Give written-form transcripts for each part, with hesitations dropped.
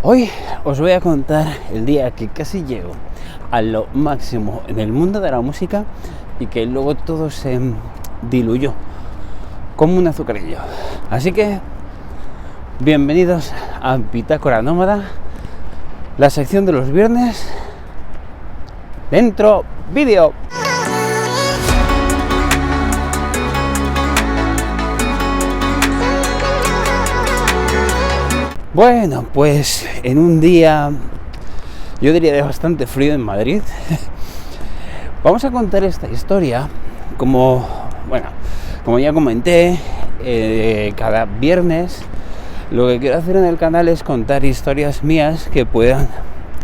Hoy os voy a contar el día que casi llego a lo máximo en el mundo de la música y que luego todo se diluyó como un azucarillo. Así que bienvenidos a Bitácora Nómada, la sección de los viernes. Dentro vídeo. Bueno, pues en un día, yo diría de bastante frío en Madrid, vamos a contar esta historia como ya comenté, cada viernes lo que quiero hacer en el canal es contar historias mías que puedan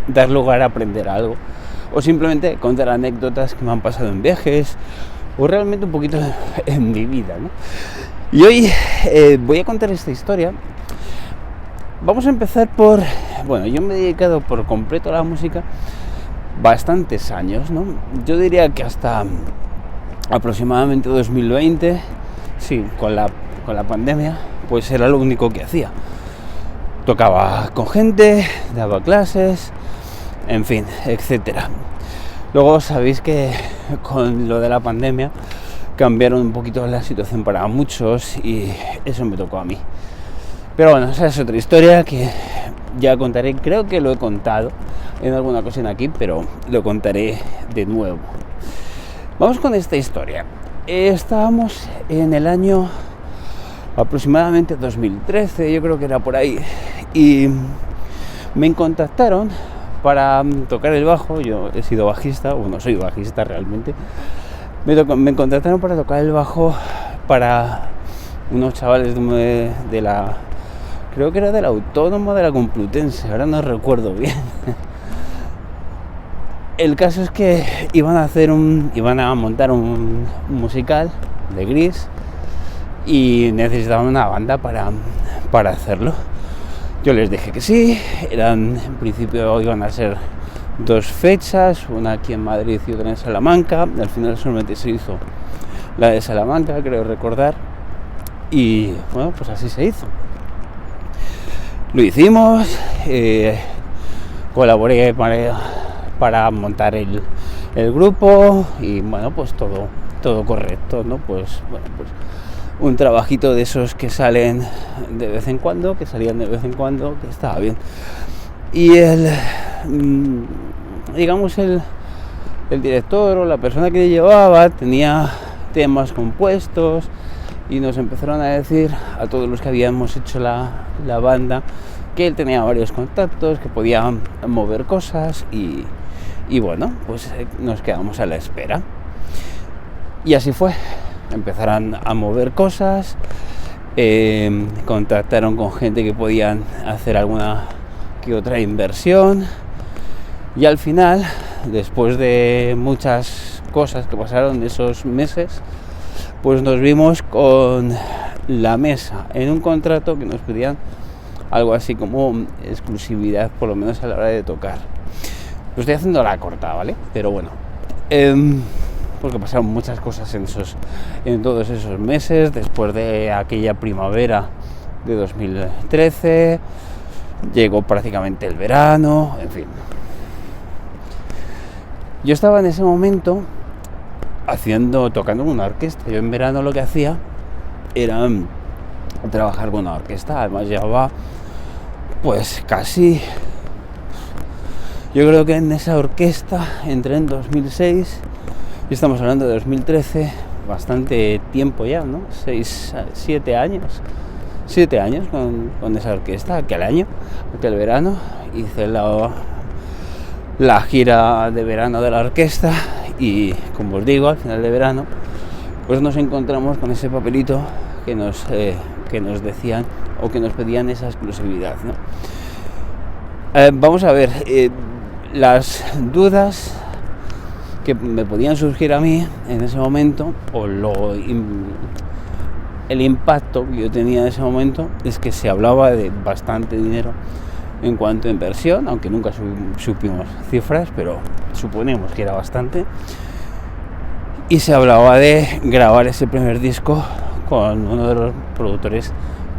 dar lugar a aprender algo, o simplemente contar anécdotas que me han pasado en viajes, o realmente un poquito en mi vida, ¿no? Y hoy voy a contar esta historia. Vamos a empezar por, yo me he dedicado por completo a la música bastantes años, ¿no? Yo diría que hasta aproximadamente 2020, sí, con la pandemia, pues era lo único que hacía. Tocaba con gente, daba clases, en fin, etcétera. Luego sabéis que con lo de la pandemia cambiaron un poquito la situación para muchos y eso me tocó a mí. Pero bueno, esa es otra historia que ya contaré, creo que lo he contado en alguna ocasión aquí, pero lo contaré de nuevo. Vamos con esta historia. Estábamos en el año aproximadamente 2013, yo creo que era por ahí, y me contactaron para tocar el bajo. Yo he sido bajista, no soy bajista realmente. Me contactaron para tocar el bajo para unos chavales de la... creo que era del Autónomo de la Complutense, ahora no recuerdo bien. El caso es que iban a montar un musical de Gris y necesitaban una banda para hacerlo. Yo les dije que sí. En principio iban a ser 2 fechas, una aquí en Madrid y otra en Salamanca. Al final solamente se hizo la de Salamanca, creo recordar. Y bueno, pues así se hizo. Lo hicimos, colaboré para montar el grupo y bueno, pues todo correcto, ¿no? Pues un trabajito de esos que salen de vez en cuando, que salían de vez en cuando, que estaba bien. Y el director o la persona que llevaba tenía temas compuestos y nos empezaron a decir a todos los que habíamos hecho la banda que él tenía varios contactos, que podía mover cosas y bueno, pues nos quedamos a la espera. Y así fue. Empezaron a mover cosas, contactaron con gente que podían hacer alguna que otra inversión y al final, después de muchas cosas que pasaron de esos meses, pues nos vimos con la mesa en un contrato que nos pedían algo así como exclusividad, por lo menos a la hora de tocar. Lo estoy haciendo a la corta, ¿vale? Pero bueno, porque pasaron muchas cosas en todos esos meses, después de aquella primavera de 2013, llegó prácticamente el verano, en fin. Yo estaba en ese momento tocando en una orquesta. Yo en verano lo que hacía era trabajar con una orquesta. Además llevaba pues casi, yo creo que en esa orquesta entré en 2006 y estamos hablando de 2013, bastante tiempo ya, ¿no? 7 años con esa orquesta. Aquel verano hice la gira de verano de la orquesta. Y como os digo, al final de verano pues nos encontramos con ese papelito que nos decían o que nos pedían esa exclusividad, ¿no? Vamos a ver, las dudas que me podían surgir a mí en ese momento, o el impacto que yo tenía en ese momento, es que se hablaba de bastante dinero en cuanto a inversión, aunque nunca supimos cifras, pero suponemos que era bastante. Y se hablaba de grabar ese primer disco con uno de los productores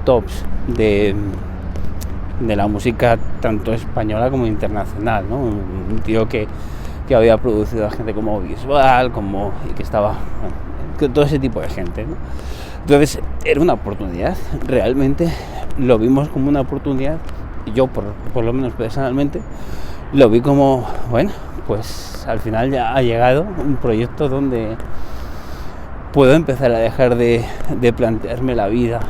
tops de la música tanto española como internacional, ¿no? Un tío que había producido a gente como Bisbal, y que estaba, con todo ese tipo de gente, ¿no? Entonces era una oportunidad, realmente lo vimos como una oportunidad. Yo por lo menos personalmente lo vi como, bueno, pues al final ya ha llegado un proyecto donde puedo empezar a dejar de plantearme la vida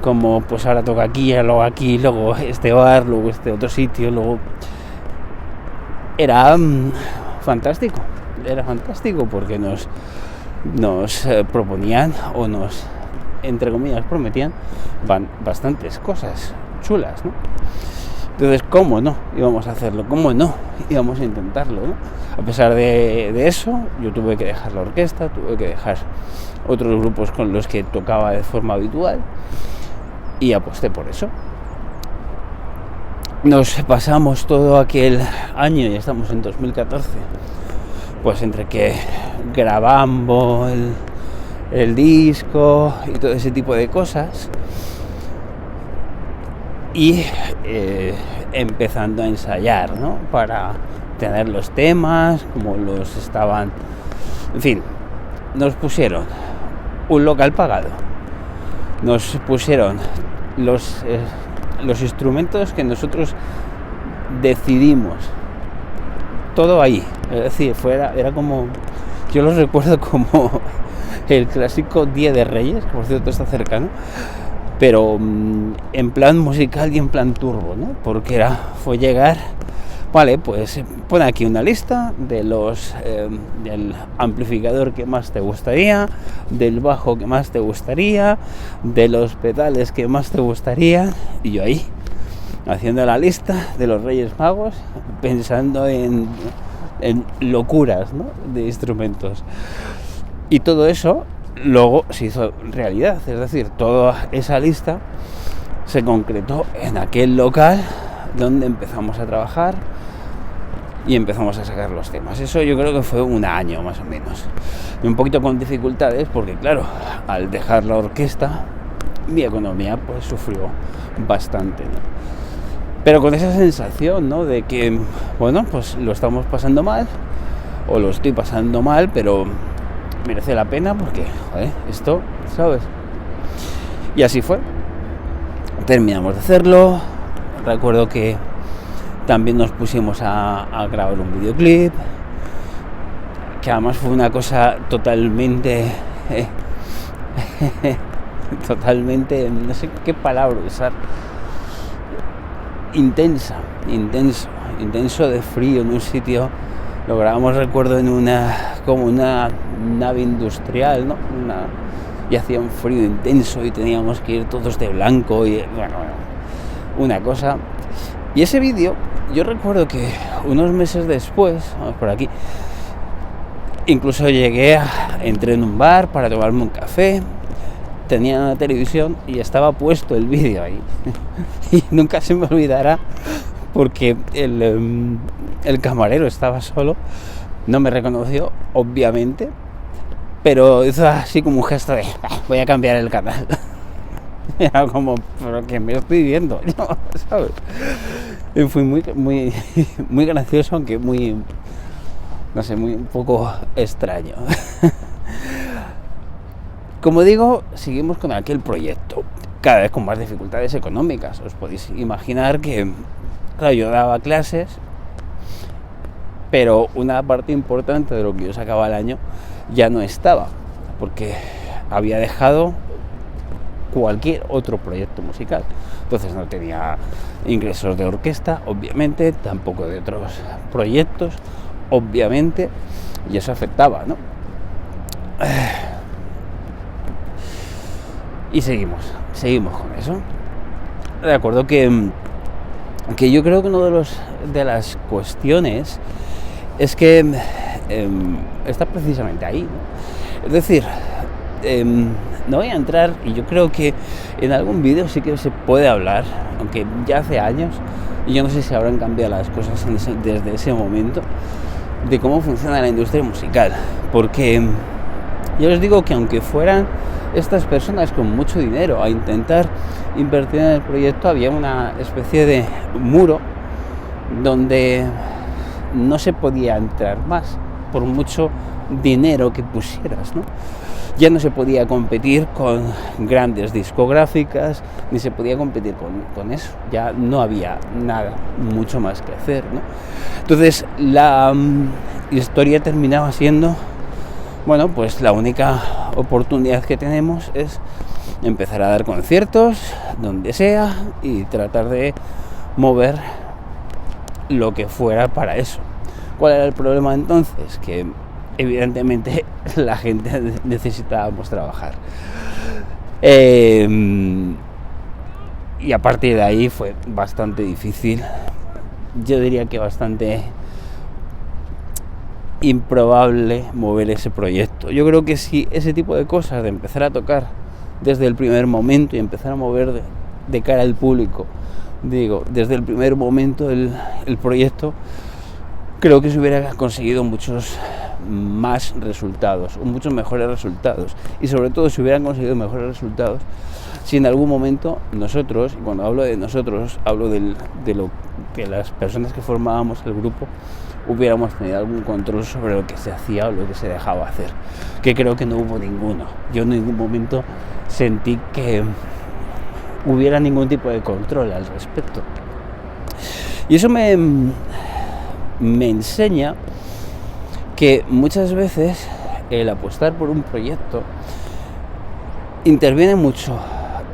como pues ahora toca aquí, luego este bar, luego este otro sitio, luego era fantástico porque nos proponían o nos, entre comillas, prometían bastantes cosas chulas, ¿no? Entonces, ¿cómo no íbamos a hacerlo? ¿Cómo no íbamos a intentarlo, ¿no? A pesar de eso, yo tuve que dejar la orquesta, tuve que dejar otros grupos con los que tocaba de forma habitual y aposté por eso. Nos pasamos todo aquel año, y estamos en 2014, pues entre que grabamos el disco y todo ese tipo de cosas, y empezando a ensayar, ¿no? Para tener los temas como los estaban. En fin, nos pusieron un local pagado, nos pusieron los instrumentos que nosotros decidimos, todo ahí. Es decir, era como, yo los recuerdo como el clásico Día de Reyes, que por cierto está cercano, pero en plan musical y en plan turbo, ¿no? Porque fue llegar, vale, pues pon aquí una lista de del amplificador que más te gustaría, del bajo que más te gustaría, de los pedales que más te gustaría, y yo ahí haciendo la lista de los Reyes Magos, pensando en locuras, ¿no? De instrumentos. Y todo eso luego se hizo realidad, es decir, toda esa lista se concretó en aquel local donde empezamos a trabajar y empezamos a sacar los temas. Eso yo creo que fue un año más o menos, y un poquito con dificultades porque, claro, al dejar la orquesta mi economía pues sufrió bastante, ¿no? Pero con esa sensación, ¿no? De que, bueno, pues lo estamos pasando mal, o lo estoy pasando mal, pero merece la pena porque, joder, esto, ¿sabes? Y así fue. Terminamos de hacerlo. Recuerdo que también nos pusimos a grabar un videoclip, que además fue una cosa totalmente no sé qué palabra usar, intenso de frío, en un sitio. Lo grabamos, recuerdo, en una nave industrial, ¿no? Y hacía un frío intenso y teníamos que ir todos de blanco y bueno, una cosa. Y ese vídeo, yo recuerdo que unos meses después, vamos por aquí, incluso entré en un bar para tomarme un café, tenía una televisión y estaba puesto el vídeo ahí. Y nunca se me olvidará porque el camarero estaba solo, no me reconoció, obviamente, pero hizo así como un gesto de voy a cambiar el canal. Era como, pero que me estoy viendo, ¿sabes? Y fue muy gracioso, aunque muy un poco extraño. Como digo, seguimos con aquel proyecto, cada vez con más dificultades económicas. Os podéis imaginar que, claro, yo daba clases, pero una parte importante de lo que yo sacaba al año ya no estaba, porque había dejado cualquier otro proyecto musical. Entonces no tenía ingresos de orquesta, obviamente, tampoco de otros proyectos, obviamente, y eso afectaba, ¿no? Y seguimos con eso. De acuerdo que yo creo que una de las cuestiones es que está precisamente ahí, ¿no? Es decir, no voy a entrar, y yo creo que en algún vídeo sí que se puede hablar, aunque ya hace años, y yo no sé si habrán cambiado las cosas desde ese momento, de cómo funciona la industria musical. Porque yo les digo que aunque fueran estas personas con mucho dinero a intentar invertir en el proyecto, había una especie de muro donde no se podía entrar más por mucho dinero que pusieras, ¿no? Ya no se podía competir con grandes discográficas, ni se podía competir con eso, ya no había nada mucho más que hacer, ¿no? Entonces la historia terminaba siendo, bueno, pues la única oportunidad que tenemos es empezar a dar conciertos donde sea y tratar de mover lo que fuera para eso. ¿Cuál era el problema entonces? Que evidentemente la gente necesitábamos trabajar. Y a partir de ahí fue bastante difícil, yo diría que bastante improbable mover ese proyecto. Yo creo que si ese tipo de cosas, de empezar a tocar desde el primer momento y empezar a mover de cara al público, digo, desde el primer momento el proyecto, creo que se hubiera conseguido muchos más resultados, o muchos mejores resultados, y sobre todo se hubieran conseguido mejores resultados si en algún momento nosotros, y cuando hablo de nosotros, hablo de lo que las personas que formábamos el grupo hubiéramos tenido algún control sobre lo que se hacía o lo que se dejaba hacer, que creo que no hubo ninguno. Yo en ningún momento sentí que hubiera ningún tipo de control al respecto, y eso me enseña que muchas veces el apostar por un proyecto interviene mucho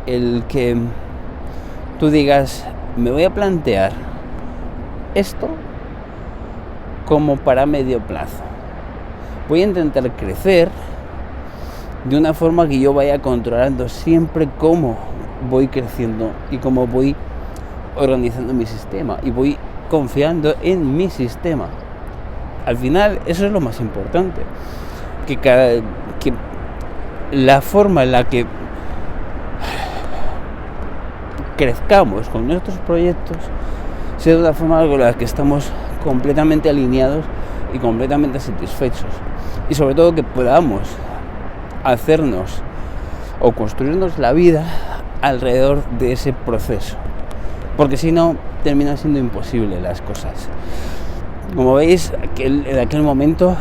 el que tú digas, me voy a plantear esto como para medio plazo, voy a intentar crecer de una forma que yo vaya controlando siempre cómo voy creciendo y cómo voy organizando mi sistema, y voy confiando en mi sistema. Al final eso es lo más importante, que la forma en la que crezcamos con nuestros proyectos sea de una forma con la que estamos completamente alineados y completamente satisfechos, y sobre todo que podamos hacernos o construirnos la vida alrededor de ese proceso, porque si no terminan siendo imposibles las cosas. Como veis, en aquel momento,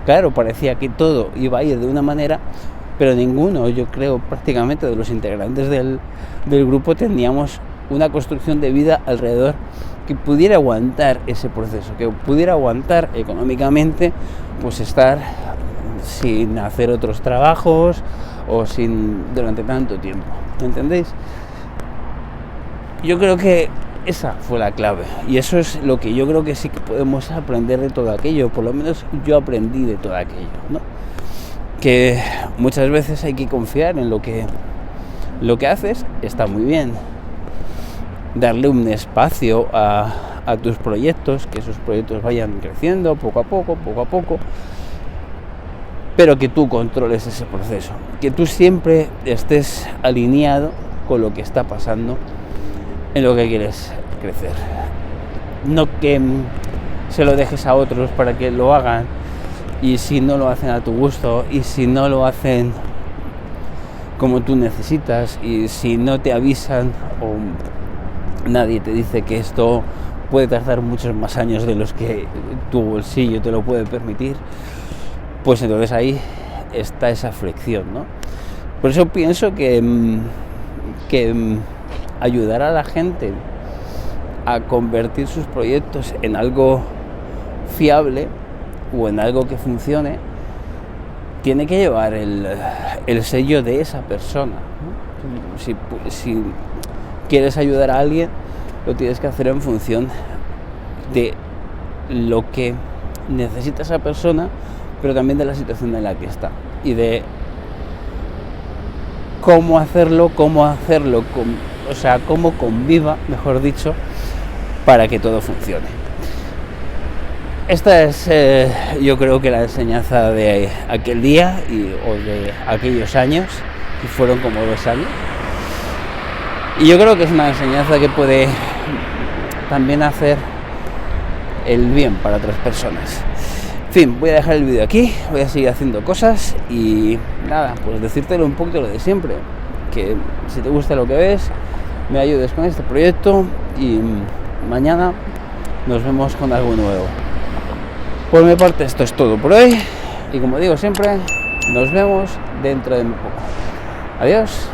claro, parecía que todo iba a ir de una manera, pero ninguno, yo creo, prácticamente de los integrantes del grupo teníamos una construcción de vida alrededor que pudiera aguantar ese proceso, que pudiera aguantar económicamente, pues estar sin hacer otros trabajos o durante tanto tiempo, ¿entendéis? Yo creo que esa fue la clave, y eso es lo que yo creo que sí que podemos aprender de todo aquello. Por lo menos yo aprendí de todo aquello, ¿no? Que muchas veces hay que confiar en lo que haces. Está muy bien darle un espacio a tus proyectos, que esos proyectos vayan creciendo poco a poco, pero que tú controles ese proceso, que tú siempre estés alineado con lo que está pasando en lo que quieres crecer, no que se lo dejes a otros para que lo hagan, y si no lo hacen a tu gusto, y si no lo hacen como tú necesitas, y si no te avisan o nadie te dice que esto puede tardar muchos más años de los que tu bolsillo te lo puede permitir, pues entonces ahí está esa fricción, ¿no? Por eso pienso que ayudar a la gente a convertir sus proyectos en algo fiable o en algo que funcione tiene que llevar el sello de esa persona, ¿no? Si quieres ayudar a alguien, lo tienes que hacer en función de lo que necesita esa persona, pero también de la situación en la que está, y de cómo hacerlo, cómo conviva, mejor dicho, para que todo funcione. Esta es, yo creo que la enseñanza de aquel día o de aquellos años, que fueron como 2 años. Y yo creo que es una enseñanza que puede también hacer el bien para otras personas. En fin, voy a dejar el vídeo aquí, voy a seguir haciendo cosas y nada, pues decírtelo un poquito lo de siempre, que si te gusta lo que ves, me ayudes con este proyecto y mañana nos vemos con algo nuevo. Por mi parte esto es todo por hoy y como digo siempre, nos vemos dentro de muy poco. Adiós.